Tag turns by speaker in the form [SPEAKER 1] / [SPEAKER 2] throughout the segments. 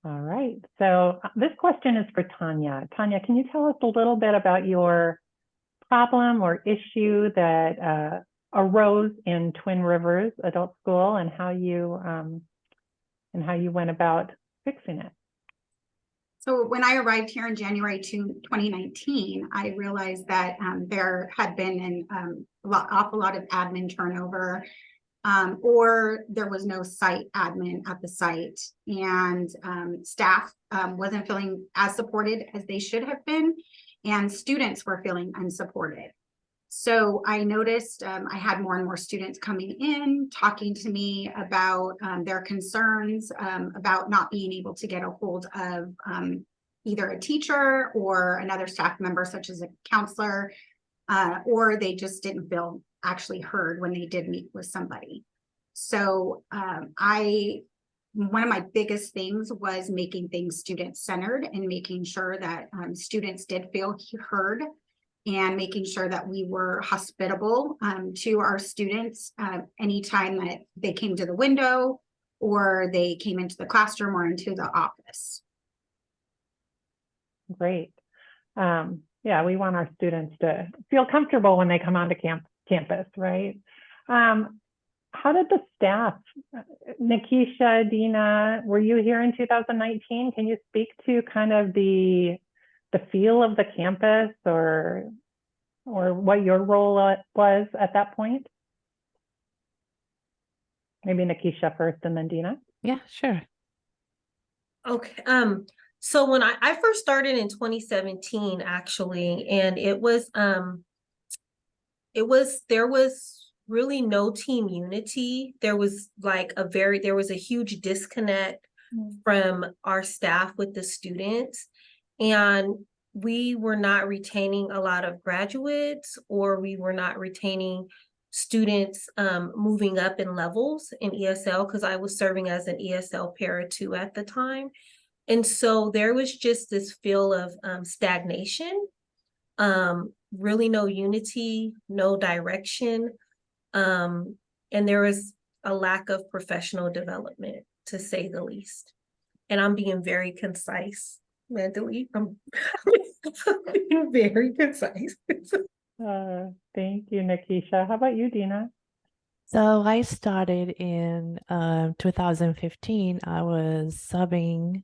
[SPEAKER 1] All right. So this question is for Tanya. Tanya, can you tell us a little bit about your problem or issue that arose in Twin Rivers Adult School and how you went about fixing it?
[SPEAKER 2] So when I arrived here in January 2019, I realized that there had been an awful lot of admin turnover, or there was no site admin at the site, and staff wasn't feeling as supported as they should have been, and students were feeling unsupported. So I noticed I had more and more students coming in, talking to me about their concerns about not being able to get a hold of either a teacher or another staff member, such as a counselor, or they just didn't feel actually heard when they did meet with somebody. So one of my biggest things was making things student-centered and making sure that students did feel heard, and making sure that we were hospitable to our students anytime that they came to the window or they came into the classroom or into the office.
[SPEAKER 1] Great. Yeah, we want our students to feel comfortable when they come onto campus, right? How did the staff, Nikisha, Dina, were you here in 2019? Can you speak to kind of the feel of the campus or what your role was at that point? Maybe Nikisha first and then Dina.
[SPEAKER 3] Yeah, sure.
[SPEAKER 4] Okay. So when I first started in 2017, actually, and there was really no team unity. There was a huge disconnect from our staff with the students, and we were not retaining a lot of graduates, or we were not retaining students moving up in levels in ESL, because I was serving as an ESL para 2 at the time. And so there was just this feel of stagnation, really no unity, no direction. And there was a lack of professional development, to say the least. And I'm being very concise, mentally. I'm being very concise.
[SPEAKER 1] Thank you, Nikisha. How about you, Dina?
[SPEAKER 3] So I started in 2015. I was subbing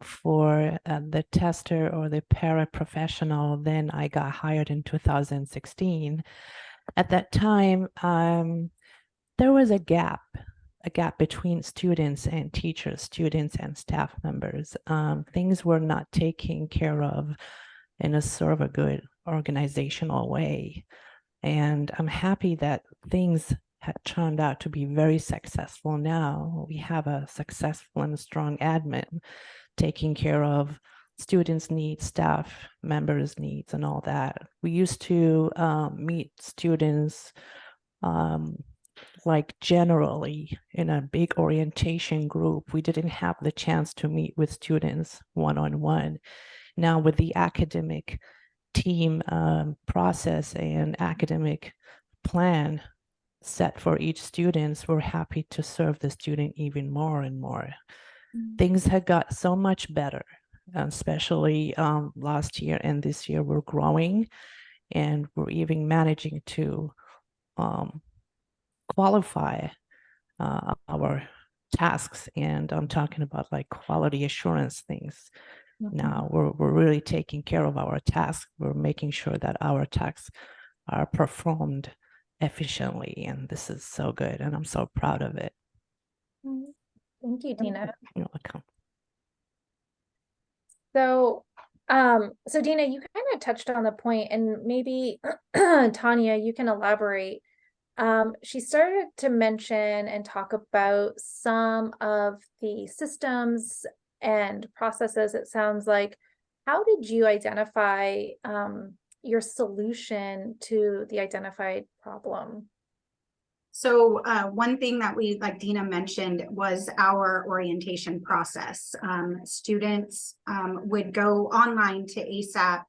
[SPEAKER 3] for the tester or the paraprofessional. Then I got hired in 2016. At that time, there was a gap between students and teachers, students and staff members. Things were not taken care of in a sort of a good organizational way. And I'm happy that things had turned out to be very successful now. We have a successful and strong admin taking care of students' needs, staff members' needs, and all that. We used to meet students like generally in a big orientation group. We didn't have the chance to meet with students one-on-one. Now with the academic team process and academic plan set for each student, we're happy to serve the student even more and more. Things had got so much better, especially last year and this year. We're growing, and we're even managing to qualify our tasks, and I'm talking about like quality assurance things. Now we're really taking care of our tasks. We're making sure that our tasks are performed efficiently, and this is so good, and I'm so proud of it.
[SPEAKER 5] Thank you, Dina.
[SPEAKER 3] You're welcome.
[SPEAKER 5] So Dina, you kind of touched on the point, and maybe Tanya, you can elaborate. She started to mention and talk about some of the systems and processes. It sounds like, how did you identify your solution to the identified problem?
[SPEAKER 2] So one thing that we, like Dina mentioned, was our orientation process. Students would go online to ASAP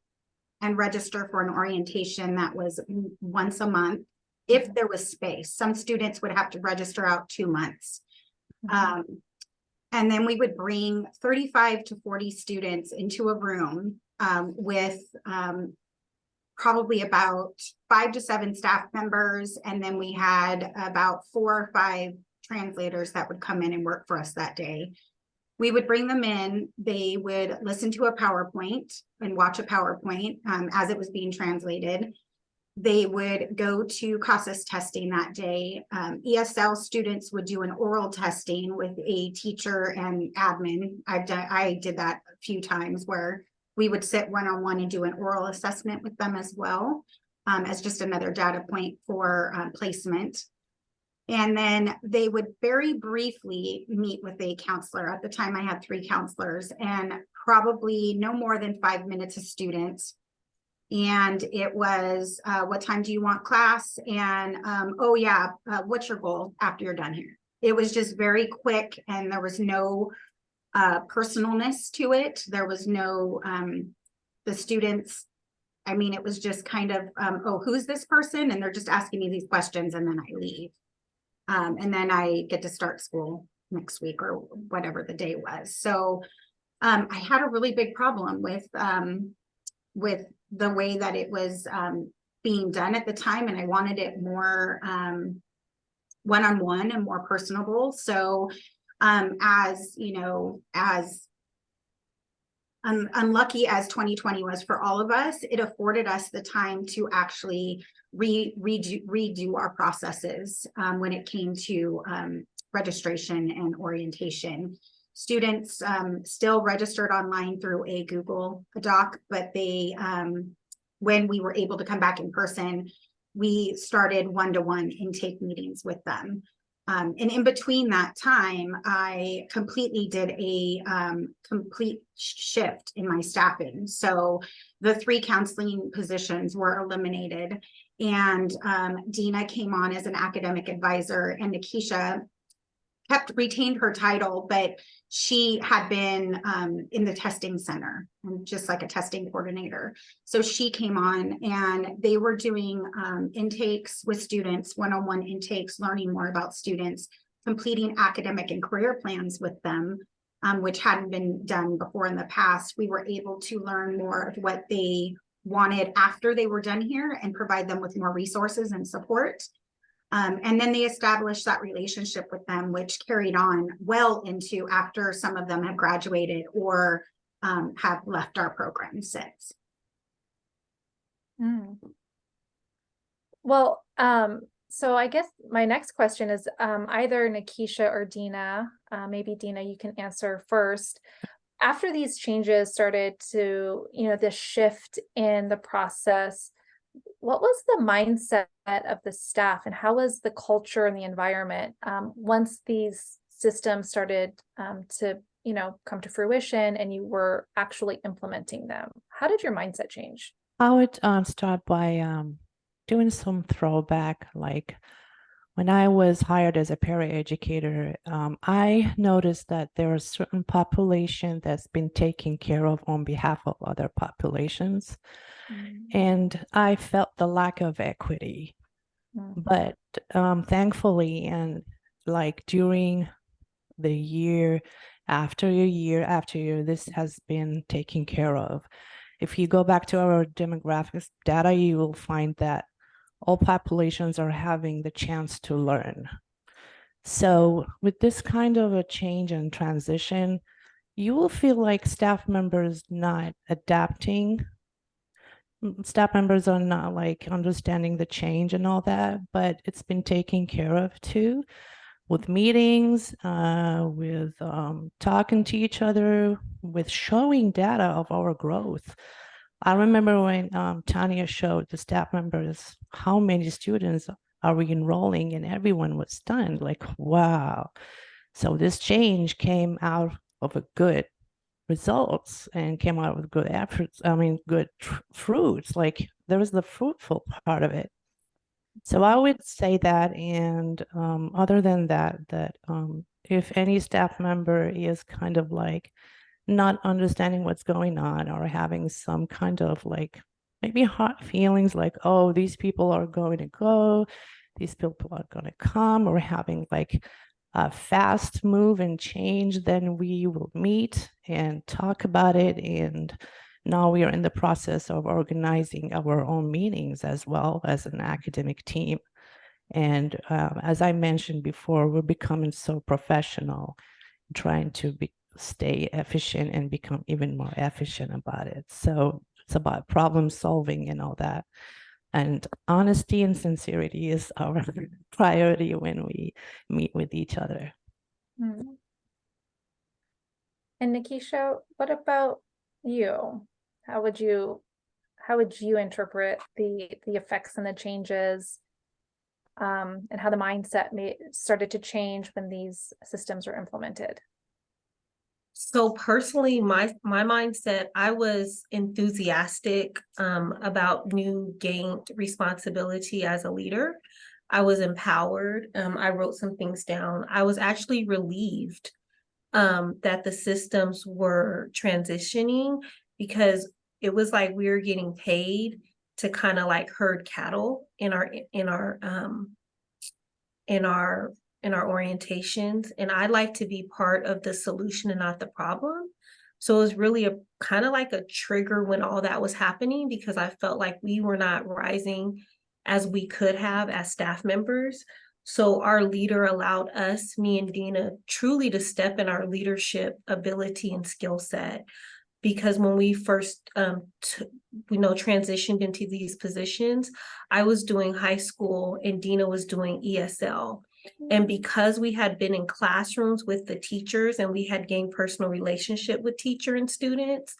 [SPEAKER 2] and register for an orientation that was once a month, if there was space. Some students would have to register out 2 months. And then we would bring 35 to 40 students into a room with probably about 5 to 7 staff members. And then we had about 4 or 5 translators that would come in and work for us that day. We would bring them in, they would listen to a PowerPoint and watch a PowerPoint as it was being translated. They would go to CASAS testing that day. ESL students would do an oral testing with a teacher and admin. I did that a few times where we would sit one-on-one and do an oral assessment with them as well, as just another data point for placement. And then they would very briefly meet with a counselor. At the time, I had 3 counselors and probably no more than 5 minutes a student. And it was, what time do you want class? And, oh yeah, what's your goal after you're done here? It was just very quick and there was no personalness to it. There was no, the students, I mean, it was just kind of, oh, who's this person? And they're just asking me these questions and then I leave. And then I get to start school next week or whatever the day was. So I had a really big problem with the way that it was being done at the time. And I wanted it more one-on-one and more personable. So as you know, as unlucky as 2020 was for all of us, it afforded us the time to actually redo our processes when it came to registration and orientation. Students still registered online through a Google Doc, but they, when we were able to come back in person, we started one-to-one intake meetings with them. And in between that time, I completely did a complete shift in my staffing. So the 3 counseling positions were eliminated and Dina came on as an academic advisor and Nikisha retained her title, but she had been in the testing center and just like a testing coordinator. So she came on and they were doing intakes with students, one-on-one intakes, learning more about students, completing academic and career plans with them, which hadn't been done before in the past. We were able to learn more of what they wanted after they were done here and provide them with more resources and support. And then they established that relationship with them, which carried on well into after some of them have graduated or have left our program since.
[SPEAKER 5] Well, so I guess my next question is either Nikisha or Dina, maybe Dina, you can answer first. After these changes started to, this shift in the process, what was the mindset of the staff and how was the culture and the environment once these systems started to, come to fruition and you were actually implementing them? How did your mindset change?
[SPEAKER 3] I would start by doing some throwback, like when I was hired as a paraeducator, I noticed that there are certain population that's been taken care of on behalf of other populations. And I felt the lack of equity. But thankfully, and like during the year after year, this has been taken care of. If you go back to our demographics data, you will find that all populations are having the chance to learn. So with this kind of a change and transition, you will feel like staff members not adapting. Staff members are not like understanding the change and all that, but it's been taken care of too, with meetings, with talking to each other, with showing data of our growth. I remember when Tanya showed the staff members how many students are we enrolling, and everyone was stunned, like, wow. So this change came out of a good results and came out with good efforts. I mean, good fruits. Like there was the fruitful part of it. So I would say that, and other than that, if any staff member is kind of like not understanding what's going on or having some kind of like maybe hot feelings like, oh, these people are going to go, these people are going to come, or having like fast move and change, then we will meet and talk about it. And now we are in the process of organizing our own meetings as well as an academic team. And as I mentioned before, we're becoming so professional, trying to stay efficient and become even more efficient about it. So it's about problem solving and all that. And honesty and sincerity is our priority when we meet with each other.
[SPEAKER 5] Mm. And Nikisha, what about you? How would you interpret the effects and the changes, and how the mindset started to change when these systems were implemented?
[SPEAKER 4] So personally, my mindset, I was enthusiastic about new gained responsibility as a leader. I was empowered. I wrote some things down. I was actually relieved that the systems were transitioning, because it was like we were getting paid to kind of like herd cattle in our orientations, and I like to be part of the solution and not the problem. So it was really a kind of like a trigger when all that was happening, because I felt like we were not rising as we could have as staff members. So our leader allowed us, me and Dina, truly to step in our leadership ability and skill set. Because when we first, transitioned into these positions, I was doing high school and Dina was doing ESL. And because we had been in classrooms with the teachers and we had gained personal relationship with teacher and students,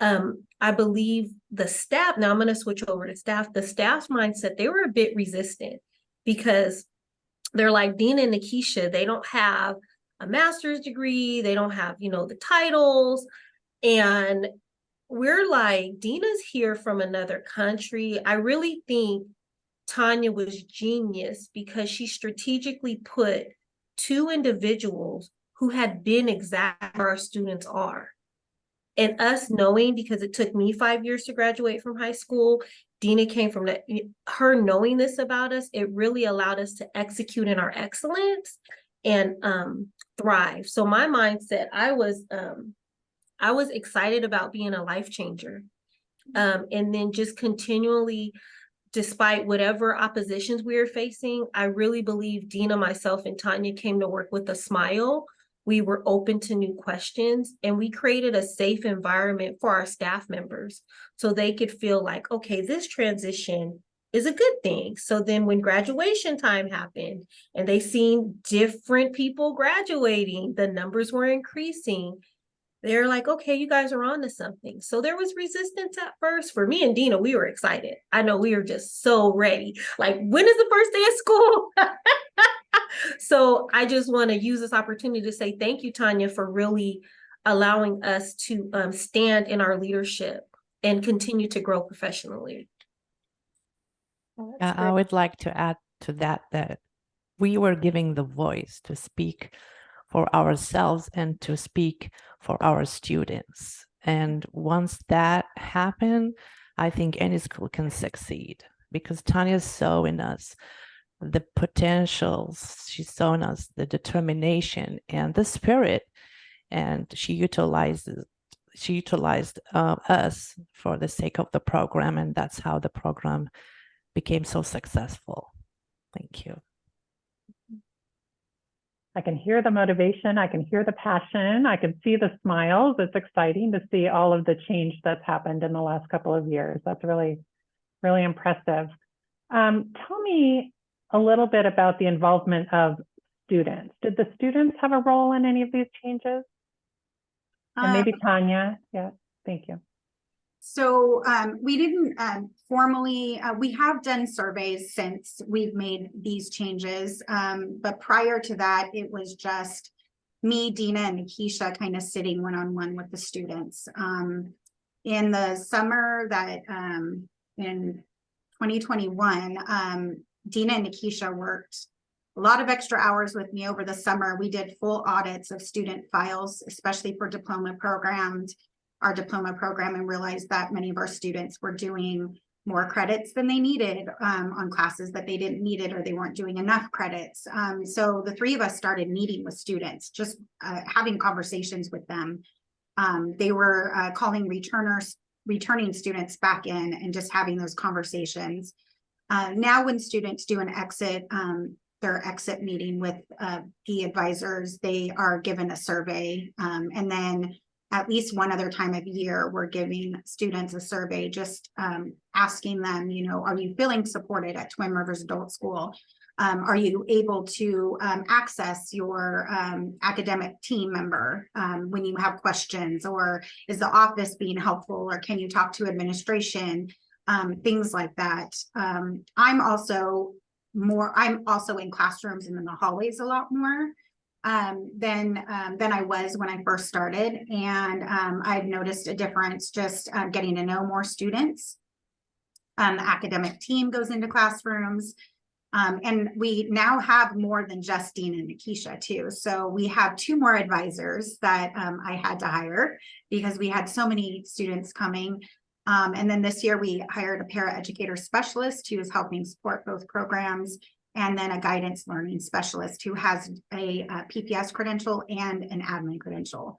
[SPEAKER 4] I believe the staff, now I'm going to switch over to staff, the staff's mindset, they were a bit resistant, because they're like, Dina and Nikisha, they don't have a master's degree, they don't have, the titles. And we're like, Dina's here from another country. I really think Tanya was genius, because she strategically put two individuals who had been exactly where our students are. And us knowing, because it took me 5 years to graduate from high school, Dina came from that, her knowing this about us, it really allowed us to execute in our excellence and thrive. So my mindset, I was excited about being a life changer. And then just continually, despite whatever oppositions we were facing, I really believe Dina, myself, and Tanya came to work with a smile. We were open to new questions, and we created a safe environment for our staff members so they could feel like, okay, this transition is a good thing. So then when graduation time happened and they seen different people graduating, the numbers were increasing. They're like, okay, you guys are on to something. So there was resistance at first. For me and Dina, we were excited. I know we were just so ready. Like, when is the first day of school? So I just want to use this opportunity to say thank you, Tanya, for really allowing us to stand in our leadership and continue to grow professionally.
[SPEAKER 5] Oh, that's
[SPEAKER 3] I
[SPEAKER 5] great.
[SPEAKER 3] would like to add to that we were giving the voice to speak for ourselves and to speak for our students. And once that happened, I think any school can succeed, because Tanya saw in us the potentials, she saw in us the determination and the spirit, and she utilized us for the sake of the program, and that's how the program became so successful. Thank you.
[SPEAKER 1] I can hear the motivation. I can hear the passion. I can see the smiles. It's exciting to see all of the change that's happened in the last couple of years. That's really, really impressive. Tell me a little bit about the involvement of students. Did the students have a role in any of these changes? And maybe Tanya. Yeah, thank you.
[SPEAKER 2] So we didn't formally, we have done surveys since we've made these changes. But prior to that, it was just me, Dina, and Nikisha kind of sitting one-on-one with the students. In the summer that in 2021, Dina and Nikisha worked a lot of extra hours with me over the summer. We did full audits of student files, especially for diploma programs, our diploma program, and realized that many of our students were doing more credits than they needed on classes that they didn't need it, or they weren't doing enough credits. So the three of us started meeting with students, just having conversations with them. They were calling returning students back in and just having those conversations. Now when students do an exit, their exit meeting with PE advisors, they are given a survey. And then at least one other time of year, we're giving students a survey, just asking them, you know, are you feeling supported at Twin Rivers Adult School? Are you able to access your academic team member when you have questions, or is the office being helpful, or can you talk to administration? Things like that. I'm also in classrooms and in the hallways a lot more than I was when I first started. And I've noticed a difference just getting to know more students. The academic team goes into classrooms. And we now have more than just Dean and Nikisha too. So we have 2 more advisors that I had to hire because we had so many students coming. And then this year we hired a paraeducator specialist who is helping support both programs, and then a guidance learning specialist who has a PPS credential and an admin credential.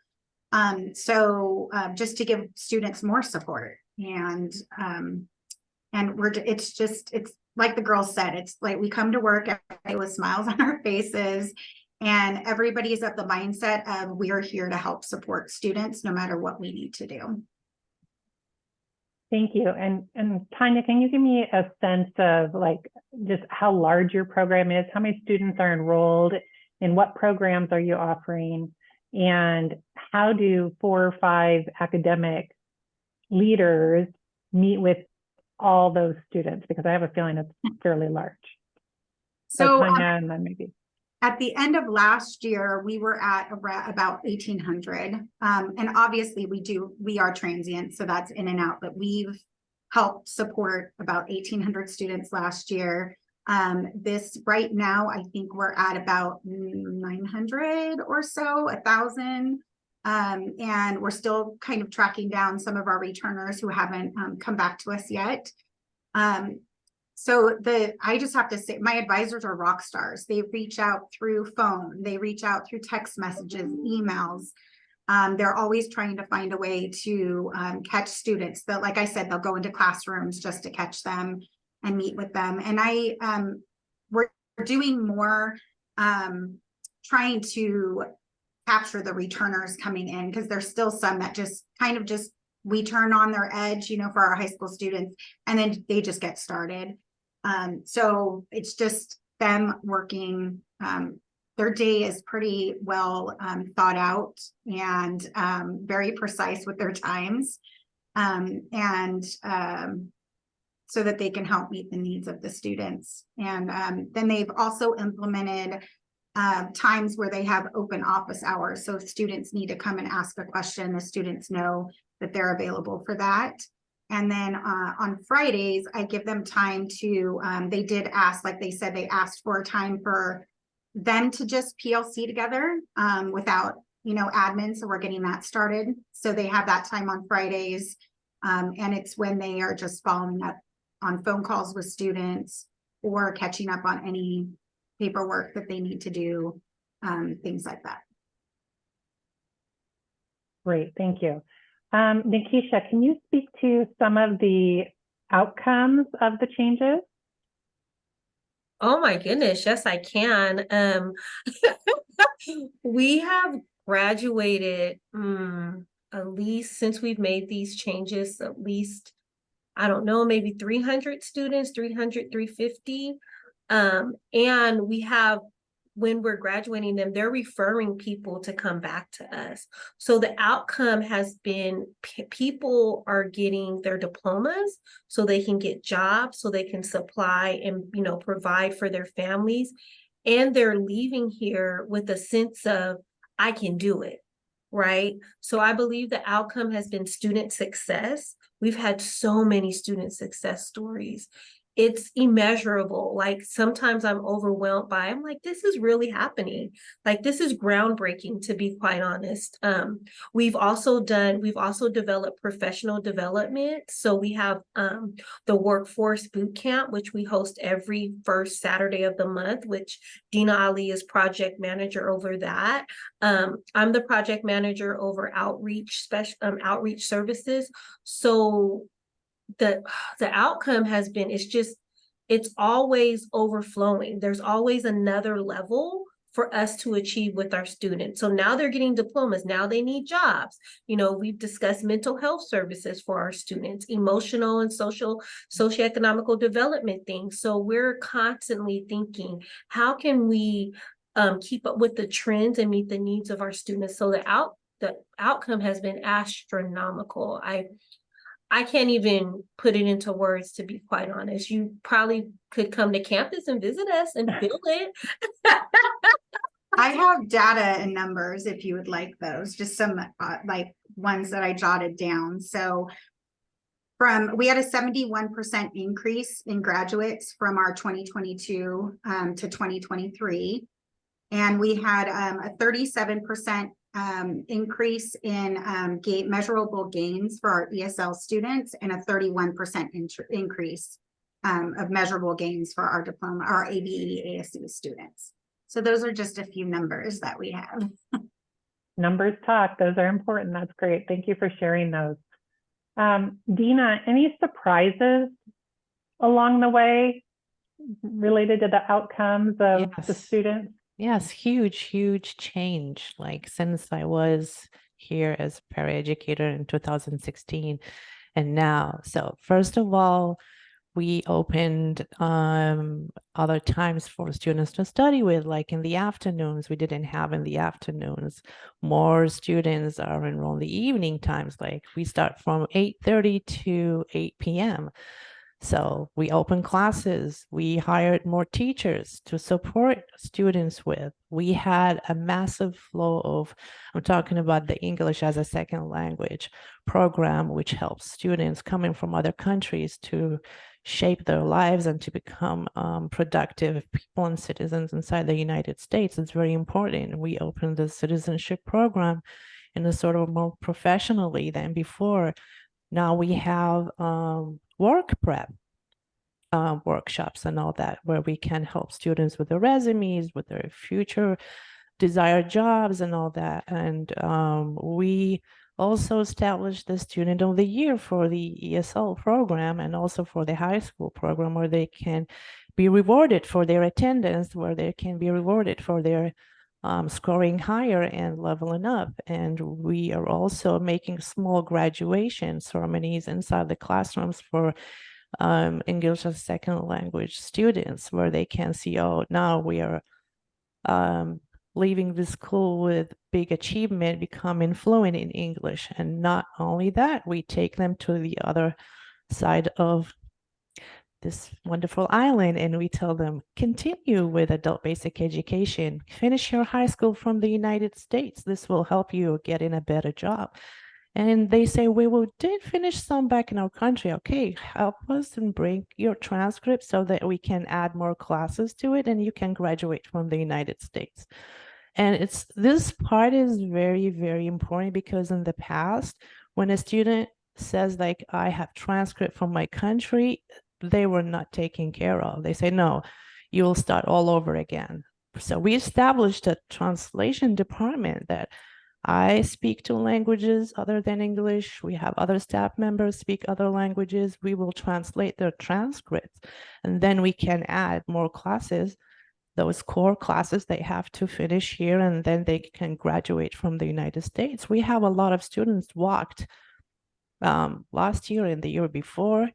[SPEAKER 2] So just to give students more support, and it's like the girls said, it's like we come to work every day with smiles on our faces, and everybody's at the mindset of we are here to help support students no matter what we need to do.
[SPEAKER 1] Thank you. And Tanya, can you give me a sense of like just how large your program is? How many students are enrolled? In what programs are you offering? And how do 4 or 5 academic leaders meet with all those students? Because I have a feeling it's fairly large.
[SPEAKER 2] So
[SPEAKER 1] Tanya, and then maybe.
[SPEAKER 2] At the end of last year, we were at about 1,800. And obviously we are transient, so that's in and out, but we've helped support about 1,800 students last year. This right now, I think we're at about 900 or so, 1,000. And we're still kind of tracking down some of our returners who haven't come back to us yet. So I just have to say, my advisors are rock stars. They reach out through phone, they reach out through text messages, emails. They're always trying to find a way to catch students. That, like I said, they'll go into classrooms just to catch them and meet with them. And we're doing more trying to capture the returners coming in, because there's still some that just we turn on their edge, you know, for our high school students, and then they just get started. So it's just them working. Their day is pretty well thought out and very precise with their times, so that they can help meet the needs of the students. And then they've also implemented times where they have open office hours. So if students need to come and ask a question, the students know that they're available for that. And then on Fridays, I give them time to, they did ask, like they said, they asked for a time for them to just PLC together without, you know, admin. So we're getting that started. So they have that time on Fridays. And it's when they are just following up on phone calls with students or catching up on any paperwork that they need to do, things like that.
[SPEAKER 1] Great, thank you. Nikisha, can you speak to some of the outcomes of the changes?
[SPEAKER 4] Oh my goodness, yes, I can. We have graduated at least, since we've made these changes, at least, I don't know, maybe 300 students, 300, 350. And we have, when we're graduating them, they're referring people to come back to us. So the outcome has been people are getting their diplomas so they can get jobs, so they can supply and, you know, provide for their families. And they're leaving here with a sense of, I can do it, right? So I believe the outcome has been student success. We've had so many student success stories. it's immeasurable. Like sometimes I'm overwhelmed by, I'm like, this is really happening. Like this is groundbreaking, to be quite honest. We've also developed professional development. So we have the Workforce Boot Camp, which we host every first Saturday of the month, which Dina Ali is project manager over that. I'm the project manager over outreach services. So the outcome has been, it's always overflowing. There's always another level for us to achieve with our students. So now they're getting diplomas. Now they need jobs. You know, we've discussed mental health services for our students, emotional and socioeconomical development things. So we're constantly thinking, how can we keep up with the trends and meet the needs of our students? So the outcome has been astronomical. I can't even put it into words, to be quite honest. You probably could come to campus and visit us and feel it.
[SPEAKER 2] I have data and numbers if you would like those, just some like ones that I jotted down. So we had a 71% increase in graduates from our 2022 to 2023. And we had a 37% increase in measurable gains for our ESL students, and a 31% increase of measurable gains for our diploma, our ABE ASU students. So those are just a few numbers that we have.
[SPEAKER 1] Numbers talk, those are important. That's great. Thank you for sharing those. Dina, any surprises along the way related to the outcomes of the
[SPEAKER 3] Yes.
[SPEAKER 1] students?
[SPEAKER 3] Yes, huge change. Like since I was here as paraeducator in 2016 and now. So first of all, we opened other times for students to study with, like in the afternoons. We didn't have in the afternoons. More students are enrolled in the evening times. Like we start from 8:30 to 8 p.m. So we opened classes. We hired more teachers to support students with. We had a massive flow of, I'm talking about the English as a second language program, which helps students coming from other countries to shape their lives and to become productive people and citizens inside the United States. It's very important. We opened the citizenship program in a sort of more professionally than before. Now we have work prep workshops and all that, where we can help students with their resumes, with their future desired jobs and all that. And we also established the Student of the Year for the ESL program and also for the high school program, where they can be rewarded for their attendance, where they can be rewarded for their scoring higher and leveling up. And we are also making small graduation ceremonies inside the classrooms for English as a second language students, where they can see, oh, now we are leaving the school with big achievement, becoming fluent in English. And not only that, we take them to the other side of this wonderful island and we tell them, continue with adult basic education, finish your high school from the United States. This will help you get in a better job. And they say, we did finish some back in our country. Okay, help us and bring your transcript so that we can add more classes to it and you can graduate from the United States. And this part is very, very important, because in the past, when a student says like, I have transcript from my country, they were not taken care of. They say, no, you will start all over again. So we established a translation department that I speak two languages other than English. We have other staff members speak other languages. We will translate their transcripts, and then we can add more classes, those core classes they have to finish here, and then they can graduate from the United States. We have a lot of students walked last year and the year before,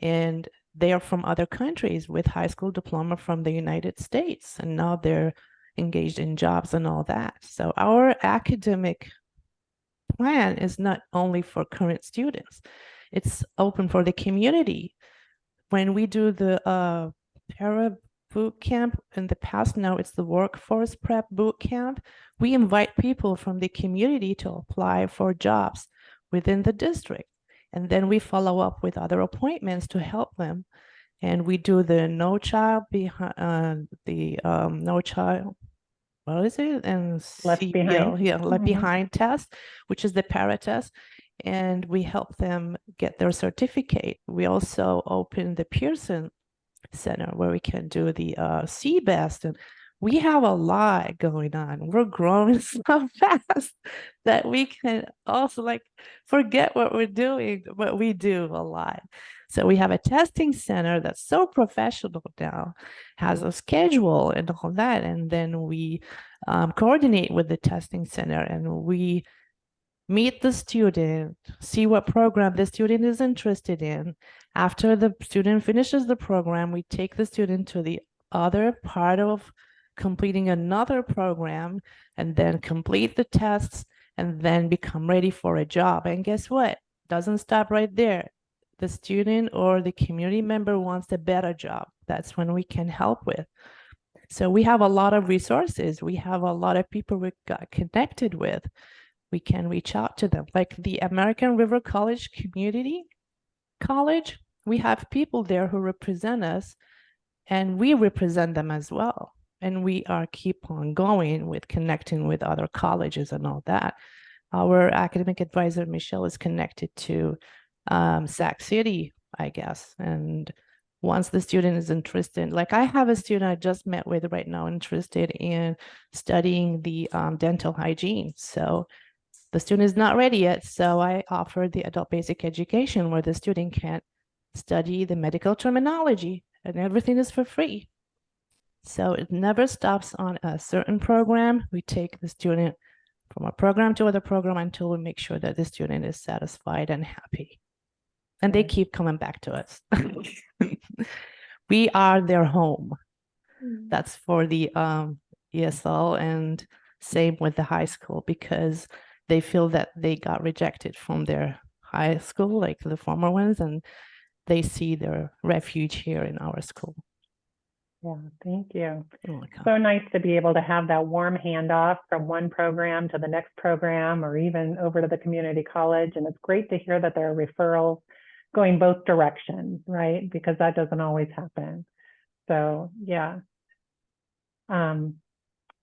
[SPEAKER 3] and they are from other countries with high school diploma from the United States, and now they're engaged in jobs and all that. So our academic plan is not only for current students, it's open for the community. When we do the para boot camp in the past, now it's the workforce prep boot camp, we invite people from the community to apply for jobs within the district. And then we follow up with other appointments to help them. And we do the no child behind no child, what is it? And
[SPEAKER 1] Left
[SPEAKER 3] CBL,
[SPEAKER 1] behind.
[SPEAKER 3] yeah, left
[SPEAKER 1] Mhm.
[SPEAKER 3] behind test, which is the para test. And we help them get their certificate. We also open the Pearson Center where we can do the CBEST, and we have a lot going on. We're growing so fast that we can also like forget what we're doing, but we do a lot. So we have a testing center that's so professional now, has a schedule and all that, and then we coordinate with the testing center, and we meet the student, see what program the student is interested in. After the student finishes the program, we take the student to the other part of completing another program and then complete the tests and then become ready for a job. And guess what? Doesn't stop right there. The student or the community member wants a better job. That's when we can help with. So we have a lot of resources. We have a lot of people we got connected with. We can reach out to them. Like the American River College Community College, we have people there who represent us and we represent them as well. And we are keep on going with connecting with other colleges and all that. Our academic advisor, Michelle, is connected to Sac City, I guess. And once the student is interested, like I have a student I just met with right now interested in studying the dental hygiene. So the student is not ready yet, so I offer the adult basic education where the student can study the medical terminology and everything is for free. So it never stops on a certain program. We take the student from a program to other program until we make sure that the student is satisfied and happy. And they
[SPEAKER 1] Right.
[SPEAKER 3] keep coming back to us. We are their home. That's for the ESL and same with the high school because they feel that they got rejected from their high school, like the former ones, and they see their refuge here in our school.
[SPEAKER 1] Yeah, thank you.
[SPEAKER 3] You're welcome.
[SPEAKER 1] So nice to be able to have that warm handoff from one program to the next program or even over to the community college. And it's great to hear that there are referrals going both directions, right? Because that doesn't always happen. So yeah. Amanda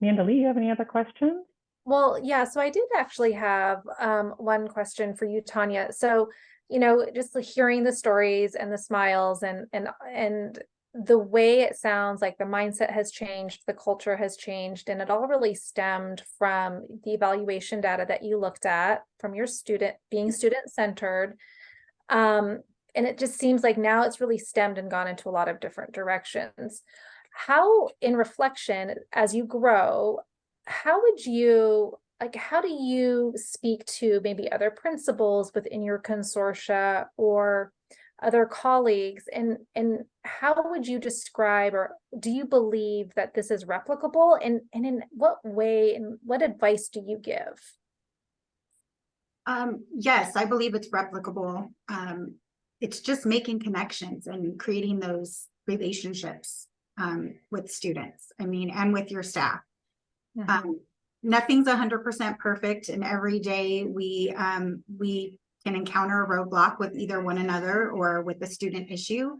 [SPEAKER 1] Lee, you have any other questions?
[SPEAKER 5] Well, yeah, so I did actually have one question for you, Tanya. So, you know, just hearing the stories and the smiles and the way it sounds like the mindset has changed, the culture has changed, and it all really stemmed from the evaluation data that you looked at from your student being student-centered. And it just seems like now it's really stemmed and gone into a lot of different directions. How, in reflection, as you grow, how would you, like, how do you speak to maybe other principals within your consortia or other colleagues, and how would you describe, or do you believe that this is replicable, and in what way and what advice do you give?
[SPEAKER 2] Yes, I believe it's replicable. It's just making connections and creating those relationships with students, I mean, and with your staff. Nothing's 100% perfect, and every day we can encounter a roadblock with either one another or with the student issue.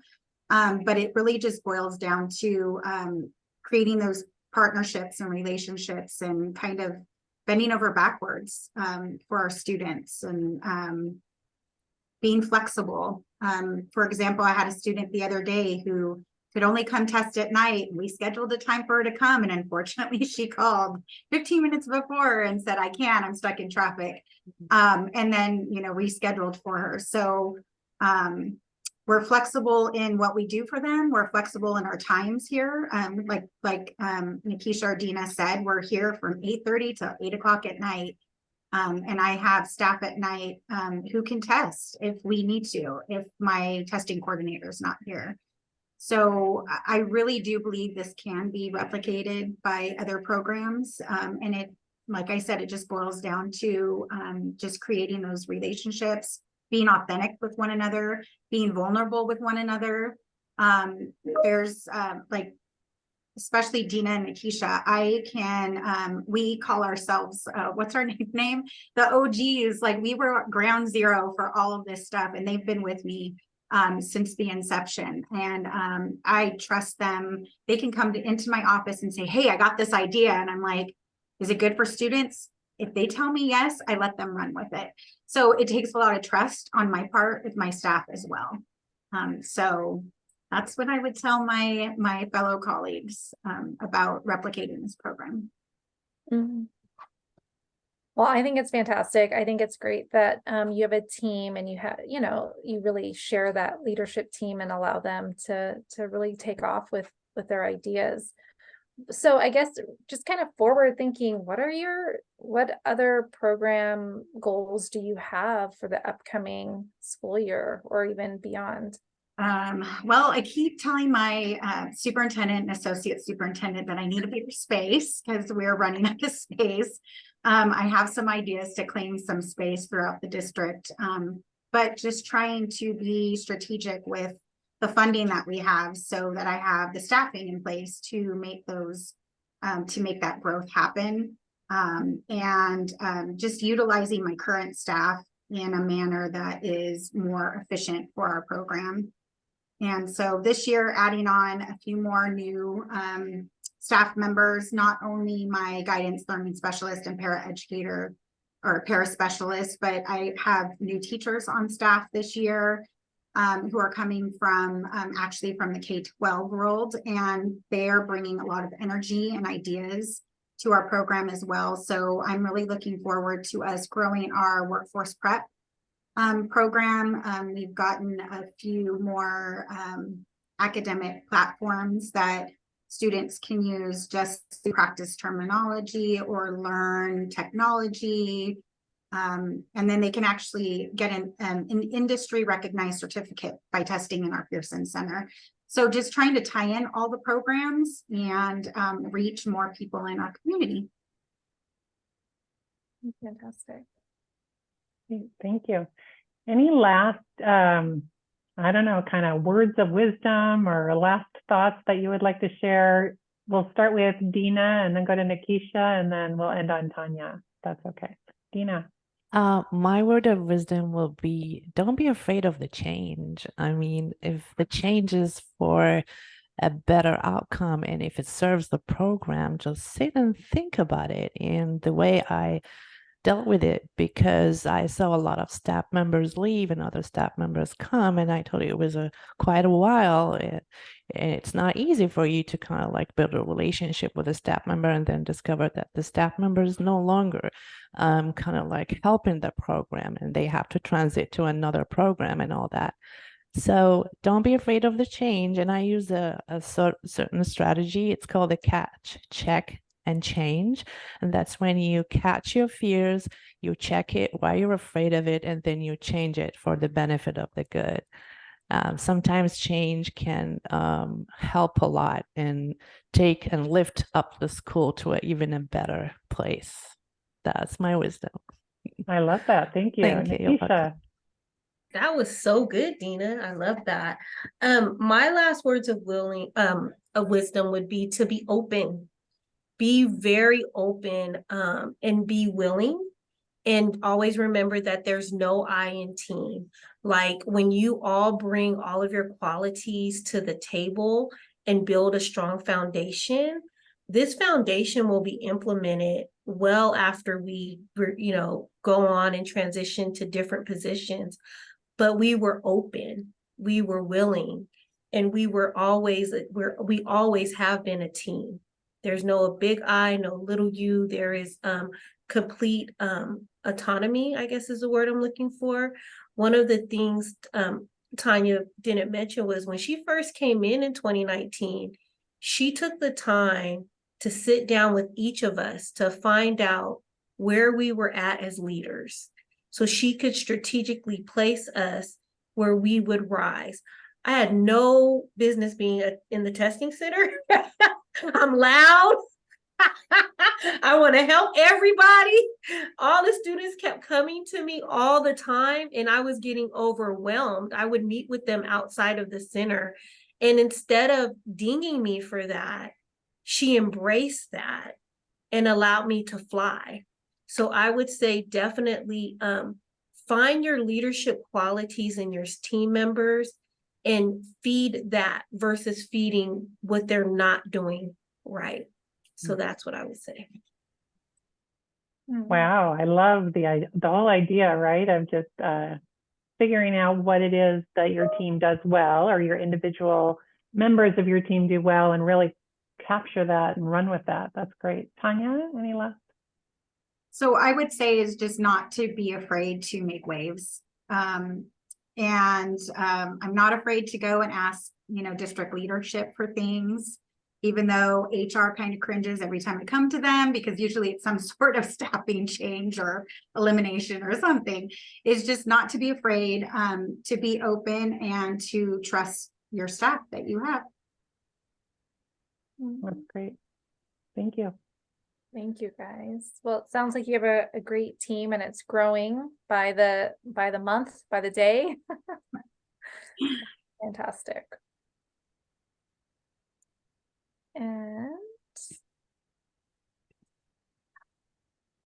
[SPEAKER 2] But it really just boils down to creating those partnerships and relationships and kind of bending over backwards for our students and being flexible. For example, I had a student the other day who could only come test at night. We scheduled a time for her to come, and unfortunately she called 15 minutes before and said, I can't, I'm stuck in traffic. And then, you know, rescheduled for her. So we're flexible in what we do for them. We're flexible in our times here. Like Nikisha or Dina said, we're here from 8:30 to 8 o'clock at night. And I have staff at night who can test if we need to, if my testing coordinator is not here. So I really do believe this can be replicated by other programs. And it, like I said, it just boils down to just creating those relationships, being authentic with one another, being vulnerable with one another. There's like, especially Dina and Nikisha, I can, we call ourselves, what's our nickname? The OGs, like we were ground zero for all of this stuff, and they've been with me since the inception. And I trust them. They can come into my office and say, hey, I got this idea. And I'm like, is it good for students? If they tell me yes, I let them run with it. So it takes a lot of trust on my part with my staff as well. So that's what I would tell my fellow colleagues about replicating this program.
[SPEAKER 5] Mhm. Well, I think it's fantastic. I think it's great that you have a team and you have, you really share that leadership team and allow them to really take off with their ideas. So I guess just kind of forward thinking, what other program goals do you have for the upcoming school year or even beyond?
[SPEAKER 2] Well, I keep telling my superintendent and associate superintendent that I need a bigger space because we're running out of space. I have some ideas to claim some space throughout the district, but just trying to be strategic with the funding that we have so that I have the staffing in place to make those, to make that growth happen. And just utilizing my current staff in a manner that is more efficient for our program. And so this year, adding on a few more new staff members, not only my guidance learning specialist and paraeducator or paraspecialist, but I have new teachers on staff this year who are coming from actually from the K-12 world, and they are bringing a lot of energy and ideas to our program as well. So I'm really looking forward to us growing our workforce prep program. We've gotten a few more academic platforms that students can use just to practice terminology or learn technology. And then they can actually get an industry recognized certificate by testing in our Pearson Center. So just trying to tie in all the programs and reach more people in our community.
[SPEAKER 5] Fantastic.
[SPEAKER 1] Thank you. Any last, I don't know, kind of words of wisdom or last thoughts that you would like to share? We'll start with Dina and then go to Nikisha and then we'll end on Tanya. That's okay. Dina.
[SPEAKER 3] My word of wisdom will be, don't be afraid of the change. I mean, if the change is for a better outcome and if it serves the program, just sit and think about it. And the way I dealt with it, because I saw a lot of staff members leave and other staff members come, and I told you it was quite a while. It's not easy for you to kind of like build a relationship with a staff member and then discover that the staff member is no longer kind of like helping the program and they have to transit to another program and all that. So don't be afraid of the change. And I use a certain strategy. It's called the catch, check, and change. And that's when you catch your fears, you check it why you're afraid of it, and then you change it for the benefit of the good. Sometimes change can help a lot and take and lift up the school to even a better place. That's my wisdom.
[SPEAKER 1] I love that. Thank you.
[SPEAKER 3] Thank you.
[SPEAKER 1] Nikisha.
[SPEAKER 4] That was so good, Dina. I love that. My last words of wisdom would be to be open. Be very open and be willing, and always remember that there's no I in team. Like when you all bring all of your qualities to the table and build a strong foundation, this foundation will be implemented well after we go on and transition to different positions. But we were open, we were willing, and we always have been a team. There's no big I, no little you. There is complete autonomy, I guess is the word I'm looking for. One of the things Tanya didn't mention was when she first came in 2019, she took the time to sit down with each of us to find out where we were at as leaders, so she could strategically place us where we would rise. I had no business being in the testing center. I'm loud. I want to help everybody. All the students kept coming to me all the time, and I was getting overwhelmed. I would meet with them outside of the center. And instead of dinging me for that, she embraced that and allowed me to fly. So I would say definitely find your leadership qualities in your team members and feed that versus feeding what they're not doing right. So that's what I would say.
[SPEAKER 1] Wow, I love the whole idea, right, of just figuring out what it is that your team does well, or your individual members of your team do well, and really capture that and run with that. That's great. Tanya, any last?
[SPEAKER 2] So I would say is just not to be afraid to make waves. I'm not afraid to go and ask, district leadership for things, even though HR kind of cringes every time I come to them, because usually it's some sort of staffing change or elimination or something. Is just not to be afraid, to be open and to trust your staff that you have.
[SPEAKER 1] That's great. Thank you.
[SPEAKER 5] Thank you, guys. Well, it sounds like you have a great team, and it's growing by the month, by the day. Fantastic. And